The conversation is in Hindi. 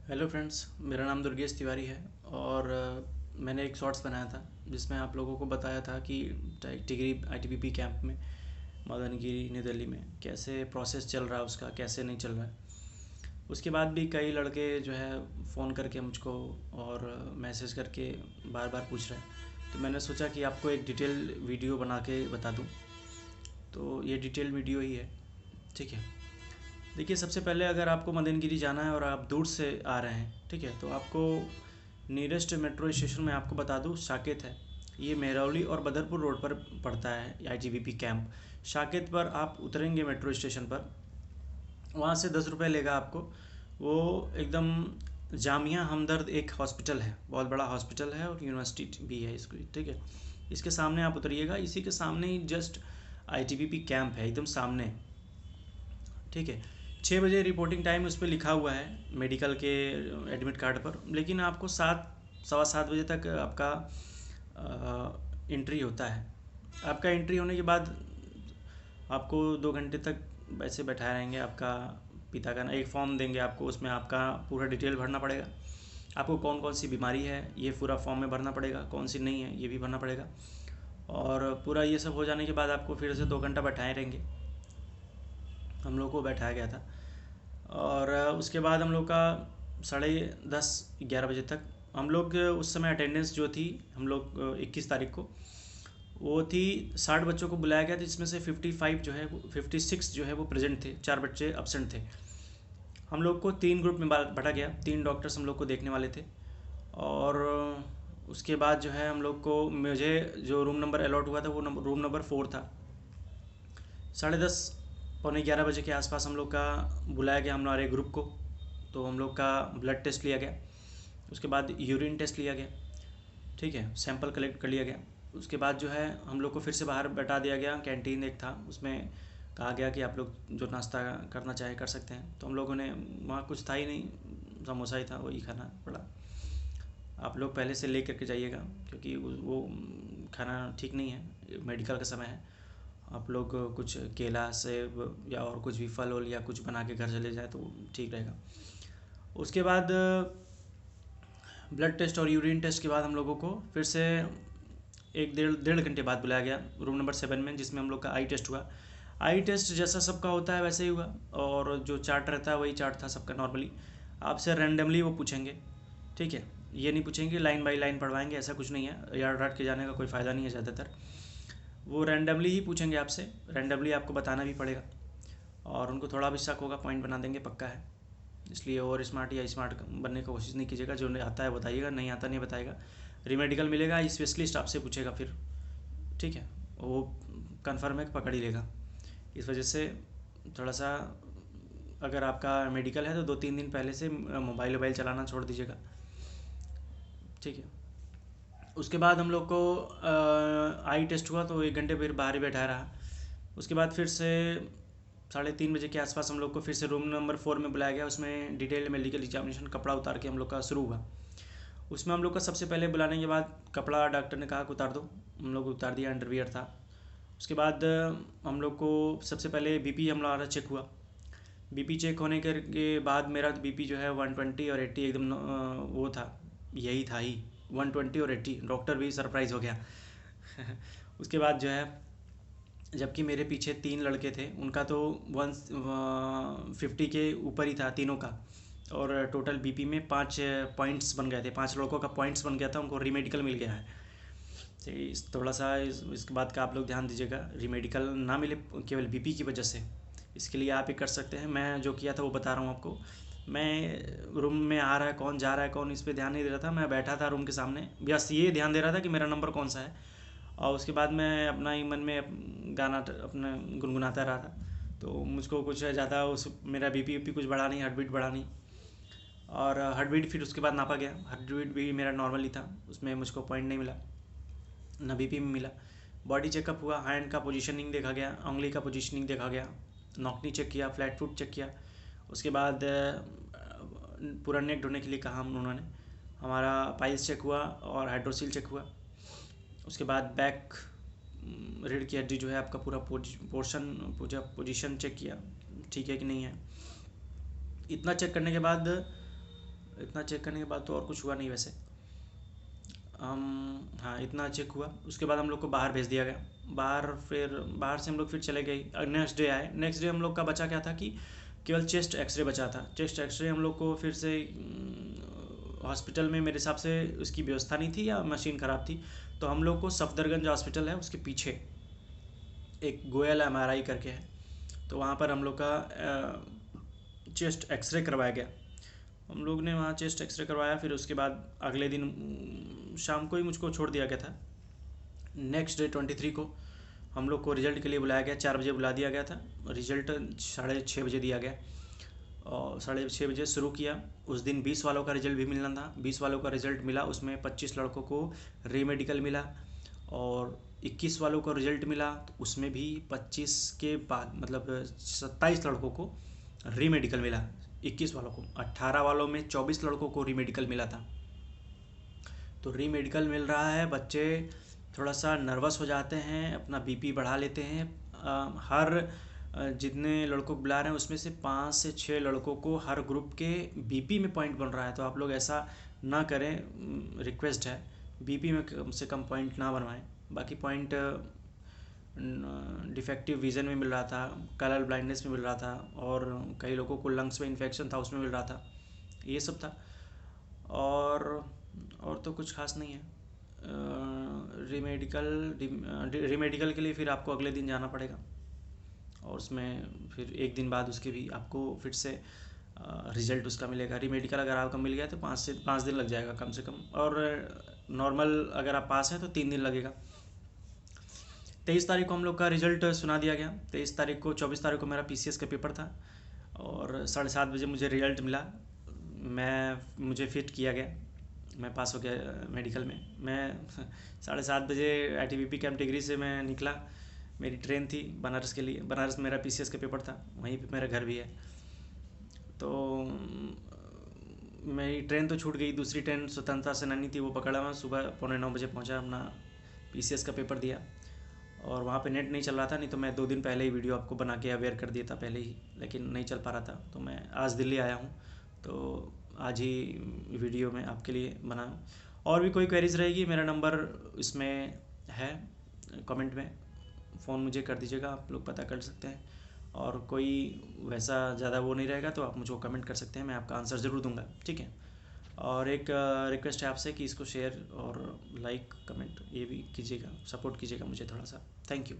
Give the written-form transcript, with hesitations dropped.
हेलो फ्रेंड्स, मेरा नाम दुर्गेश तिवारी है और मैंने एक शॉर्ट्स बनाया था जिसमें आप लोगों को बताया था कि टिगरी आईटीबीपी कैंप में मदनगिरी न्यू दिल्ली में कैसे प्रोसेस चल रहा है, उसका कैसे नहीं चल रहा है। उसके बाद भी कई लड़के जो है फ़ोन करके मुझको और मैसेज करके बार बार पूछ रहे हैं, तो मैंने सोचा कि आपको एक डिटेल वीडियो बना के बता दूं। तो ये डिटेल वीडियो ही है, ठीक है। देखिए, सबसे पहले अगर आपको मदनगिरी जाना है और आप दूर से आ रहे हैं, ठीक है, तो आपको नियरेस्ट मेट्रो स्टेशन में आपको बता दूँ साकेत है। ये मेहरौली और बदरपुर रोड पर पड़ता है आईटीबीपी कैंप। साकेत पर आप उतरेंगे मेट्रो स्टेशन पर, वहाँ से 10 रुपये लेगा आपको। वो एकदम जामिया हमदर्द एक हॉस्पिटल है, बहुत बड़ा हॉस्पिटल है और यूनिवर्सिटी भी है इसकी, ठीक है। इसके सामने आप उतरिएगा, इसी के सामने ही जस्ट आईटीबीपी कैंप है, एकदम सामने, ठीक है। 6 बजे रिपोर्टिंग टाइम उस पर लिखा हुआ है मेडिकल के एडमिट कार्ड पर, लेकिन आपको 7 सवा 7 बजे तक आपका एंट्री होता है। आपका एंट्री होने के बाद आपको 2 घंटे तक वैसे बैठाए रहेंगे। आपका पिता का एक फॉर्म देंगे आपको, उसमें आपका पूरा डिटेल भरना पड़ेगा। आपको कौन कौन सी बीमारी है ये पूरा फॉर्म में भरना पड़ेगा, कौन सी नहीं है ये भी भरना पड़ेगा। और पूरा ये सब हो जाने के बाद आपको फिर से 2 घंटा बैठाए रहेंगे। हम लोग को बैठाया गया था और उसके बाद हम लोग का 10:30 11 बजे तक हम लोग उस समय अटेंडेंस जो थी, हम लोग 21 तारीख को वो थी 60 बच्चों को बुलाया गया था, जिसमें से 55 जो है 56 जो है वो प्रेजेंट थे, 4 बच्चे अब्सेंट थे। हम लोग को 3 ग्रुप में बांटा गया, 3 डॉक्टर्स हम लोग को देखने वाले थे। और उसके बाद जो है हम लोग को, मुझे जो रूम नंबर अलॉट हुआ था वो रूम नंबर 4 था। 10:30 11 बजे के आसपास हम लोग का बुलाया गया हमारे ग्रुप को। तो हम लोग का ब्लड टेस्ट लिया गया, उसके बाद यूरिन टेस्ट लिया गया, ठीक है, सैंपल कलेक्ट कर लिया गया। उसके बाद जो है हम लोग को फिर से बाहर बैठा दिया गया। कैंटीन एक था, उसमें कहा गया कि आप लोग जो नाश्ता करना चाहे कर सकते हैं। तो हम लोगों ने, वहाँ कुछ था ही नहीं, समोसा ही था, वही खाना पड़ा। आप लोग पहले से ले करके जाइएगा, क्योंकि वो खाना ठीक नहीं है, मेडिकल का समय है। आप लोग कुछ केला सेब या और कुछ भी फल वल या कुछ बना के घर चले जाए तो ठीक रहेगा। उसके बाद ब्लड टेस्ट और यूरिन टेस्ट के बाद हम लोगों को फिर से एक डेढ़ डेढ़ घंटे बाद बुलाया गया रूम नंबर 7 में, जिसमें हम लोग का आई टेस्ट हुआ। आई टेस्ट जैसा सबका होता है वैसे ही हुआ, और जो चार्ट रहता है वही चार्ट था सबका नॉर्मली। आपसे रैंडमली वो पूछेंगे, ठीक है। ये नहीं पूछेंगे लाइन बाई लाइन पढ़वाएंगे, ऐसा कुछ नहीं है, यार रट के जाने का कोई फ़ायदा नहीं है ज़्यादातर। वो रैंडमली ही पूछेंगे आपसे, रैंडमली आपको बताना भी पड़ेगा। और उनको थोड़ा भी शक होगा पॉइंट बना देंगे, पक्का है। इसलिए ओवर स्मार्ट या स्मार्ट बनने की कोशिश नहीं कीजिएगा। जो आता है बताइएगा, नहीं आता नहीं बताएगा। रिमेडिकल मिलेगा, स्पेशलिस्ट आपसे पूछेगा फिर, ठीक है, वो कन्फर्म है कि पकड़ ही लेगा। इस वजह से थोड़ा सा, अगर आपका मेडिकल है तो 2-3 दिन पहले से मोबाइल वोबाइल चलाना छोड़ दीजिएगा, ठीक है। उसके बाद हम लोग को आई टेस्ट हुआ तो 1 घंटे फिर बाहर ही बैठा रहा। उसके बाद फिर से 3:30 बजे के आसपास हम लोग को फिर से रूम नंबर 4 में बुलाया गया। उसमें डिटेल मेडिकल एग्जामिनेशन, कपड़ा उतार के हम लोग का शुरू हुआ। उसमें हम लोग का सबसे पहले बुलाने के बाद कपड़ा डॉक्टर ने कहा कि उतार दो, हम लोग उतार दिया, अंडरवियर था। उसके बाद हम लोग को सबसे पहले बीपी हमारा चेक हुआ। बीपी चेक होने के बाद मेरा बीपी जो है 120 और 80 एकदम वो था, यही था ही, 120 और 80। डॉक्टर भी सरप्राइज़ हो गया। उसके बाद जो है, जबकि मेरे पीछे 3 लड़के थे, उनका तो 150 के ऊपर ही था तीनों का। और टोटल बीपी में 5 पॉइंट्स बन गए थे, 5 लड़कों का पॉइंट्स बन गया था, उनको रीमेडिकल मिल गया है। तो थोड़ा सा इसके बाद का आप लोग ध्यान दीजिएगा, रीमेडिकल ना मिले केवल बीपी की वजह से। इसके लिए आप ही कर सकते हैं, मैं जो किया था वो बता रहा हूँ आपको। मैं रूम में आ रहा है कौन, जा रहा है कौन, इस पर ध्यान नहीं दे रहा था। मैं बैठा था रूम के सामने, बस ये ध्यान दे रहा था कि मेरा नंबर कौन सा है। और उसके बाद मैं अपना ही मन में गाना अपना गुनगुनाता रहा था। तो मुझको कुछ ज़्यादा उस मेरा बीपी वीपी कुछ बढ़ा नहीं, हार्ट बीट बढ़ा नहीं। और हार्ट बीट फिर उसके बाद नापा गया, हार्ट बीट भी मेरा नॉर्मल ही था, उसमें मुझको पॉइंट नहीं मिला, ना बीपी में मिला। बॉडी चेकअप हुआ, हैंड का पोजीशनिंग देखा गया, उंगली का पोजीशनिंग देखा गया, नॉकनी चेक किया, फ्लैट फुट चेक किया। उसके बाद पूरा नेक ढूंढने के लिए कहा हम उन्होंने। हमारा पाइल्स चेक हुआ और हाइड्रोसिल चेक हुआ। उसके बाद बैक रीढ़ की हड्डी जो है आपका पूरा पोजीशन चेक किया, ठीक है कि नहीं है। इतना चेक करने के बाद इतना चेक करने के बाद तो और कुछ हुआ नहीं वैसे। हम हाँ इतना चेक हुआ, उसके बाद हम लोग को बाहर भेज दिया गया। बाहर से हम लोग फिर चले गए, नेक्स्ट डे आए। नेक्स्ट डे हम लोग का बचा क्या था कि केवल चेस्ट एक्सरे बचा था। चेस्ट एक्सरे हम लोग को फिर से हॉस्पिटल में, मेरे हिसाब से उसकी व्यवस्था नहीं थी या मशीन ख़राब थी, तो हम लोग को सफदरगंज हॉस्पिटल है उसके पीछे एक गोयल MRI करके है, तो वहाँ पर हम लोग का चेस्ट एक्सरे करवाया गया। हम लोग ने वहाँ चेस्ट एक्सरे करवाया, फिर उसके बाद अगले दिन शाम को ही मुझको छोड़ दिया गया था। नेक्स्ट डे 23 को हम लोग को रिज़ल्ट के लिए बुलाया गया, 4 बजे बुला दिया गया था। रिज़ल्ट 6:30 बजे दिया गया और 6:30 बजे शुरू किया। उस दिन 20 वालों का रिज़ल्ट भी मिलना था। 20 वालों का रिज़ल्ट मिला, उसमें 25 लड़कों को रीमेडिकल मिला और 21 वालों को रिज़ल्ट मिला, तो उसमें भी 25 के बाद मतलब 27 लड़कों को रीमेडिकल मिला। 21 वालों को, 18 वालों में 24 लड़कों को रीमेडिकल मिला था। तो रीमेडिकल मिल रहा है, बच्चे थोड़ा सा नर्वस हो जाते हैं, अपना BP बढ़ा लेते हैं। हर जितने लड़कों को बुला रहे हैं उसमें से 5 से 6 लड़कों को हर ग्रुप के BP में पॉइंट बन रहा है, तो आप लोग ऐसा ना करें, रिक्वेस्ट है। BP में कम से कम पॉइंट ना बनवाएं। बाकी पॉइंट डिफेक्टिव विज़न में मिल रहा था, कलर ब्लाइंडनेस में मिल रहा था, और कई लोगों को लंग्स में इन्फेक्शन था उसमें मिल रहा था, ये सब था। और तो कुछ खास नहीं है। रीमेडिकल के लिए फिर आपको अगले दिन जाना पड़ेगा, और उसमें फिर एक दिन बाद उसके भी आपको फिर से रिज़ल्ट उसका मिलेगा। रीमेडिकल अगर आपका मिल गया तो 5 दिन लग जाएगा कम से कम, और नॉर्मल अगर आप पास हैं तो 3 दिन लगेगा। 23 तारीख को हम लोग का रिज़ल्ट सुना दिया गया। 23 तारीख को 24 तारीख को मेरा PCS का पेपर था और 7:30 बजे मुझे रिज़ल्ट मिला। मुझे फिट किया गया, मैं पास हो गया मेडिकल में। मैं 7:30 बजे ITBP कैंप डिग्री से मैं निकला। मेरी ट्रेन थी बनारस के लिए, बनारस मेरा PCS का पेपर था, वहीं पे मेरा घर भी है। तो मेरी ट्रेन तो छूट गई, दूसरी ट्रेन स्वतंत्रता सेनानी थी, वो पकड़ा। मैं सुबह 8:45 बजे पहुंचा, अपना PCS का पेपर दिया। और वहाँ पे नेट नहीं चल रहा था, नहीं तो मैं 2 दिन पहले ही वीडियो आपको बना के अवेयर कर दिया था पहले ही, लेकिन नहीं चल पा रहा था। तो मैं आज दिल्ली आया हूँ, तो आज ही वीडियो में आपके लिए बनाया। और भी कोई क्वेरीज रहेगी, मेरा नंबर इसमें है, कमेंट में फ़ोन मुझे कर दीजिएगा, आप लोग पता कर सकते हैं। और कोई वैसा ज़्यादा वो नहीं रहेगा तो आप मुझको कमेंट कर सकते हैं, मैं आपका आंसर ज़रूर दूंगा, ठीक है। और एक रिक्वेस्ट है आपसे कि इसको शेयर और लाइक कमेंट ये भी कीजिएगा, सपोर्ट कीजिएगा मुझे थोड़ा सा। Thank you.